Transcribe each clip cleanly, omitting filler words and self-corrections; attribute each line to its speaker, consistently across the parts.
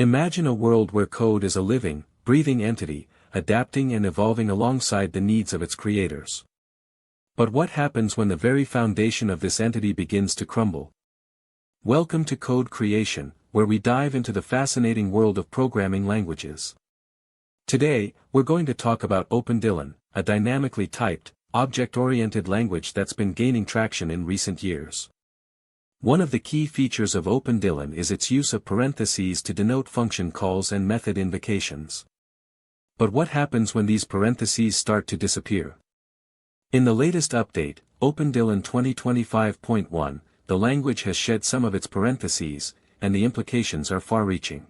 Speaker 1: Imagine a world where code is a living, breathing entity, adapting and evolving alongside the needs of its creators. But what happens when the very foundation of this entity begins to crumble? Welcome to Code Creation, where we dive into the fascinating world of programming languages. Today, we're going to talk about OpenDylan, a dynamically typed, object-oriented language that's been gaining traction in recent years. One of the key features of OpenDylan is its use of parentheses to denote function calls and method invocations. But what happens when these parentheses start to disappear? In the latest update, OpenDylan 2025.1, the language has shed some of its parentheses, and the implications are far-reaching.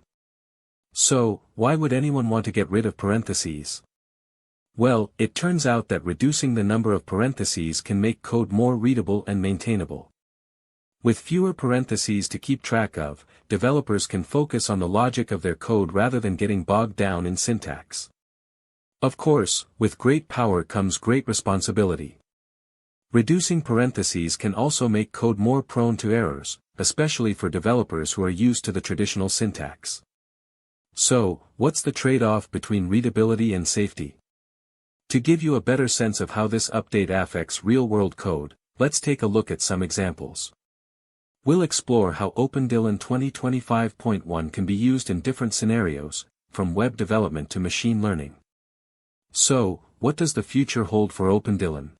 Speaker 1: So, why would anyone want to get rid of parentheses? Well, it turns out that reducing the number of parentheses can make code more readable and maintainable. With fewer parentheses to keep track of, developers can focus on the logic of their code rather than getting bogged down in syntax. Of course, with great power comes great responsibility. Reducing parentheses can also make code more prone to errors, especially for developers who are used to the traditional syntax. So, what's the trade-off between readability and safety? To give you a better sense of how this update affects real-world code, let's take a look at some examples. We'll explore how OpenDylan 2025.1 can be used in different scenarios, from web development to machine learning. So, what does the future hold for OpenDylan?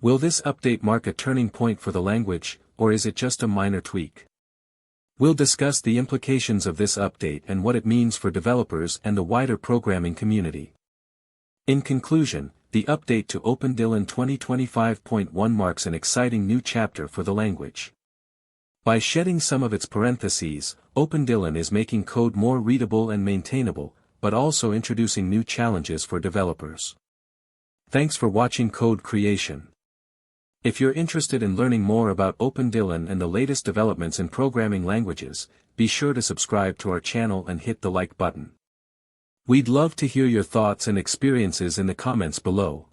Speaker 1: Will this update mark a turning point for the language, or is it just a minor tweak? We'll discuss the implications of this update and what it means for developers and the wider programming community. In conclusion, the update to OpenDylan 2025.1 marks an exciting new chapter for the language. By shedding some of its parentheses, OpenDylan is making code more readable and maintainable, but also introducing new challenges for developers. Thanks for watching Code Creation. If you're interested in learning more about OpenDylan and the latest developments in programming languages, be sure to subscribe to our channel and hit the like button. We'd love to hear your thoughts and experiences in the comments below.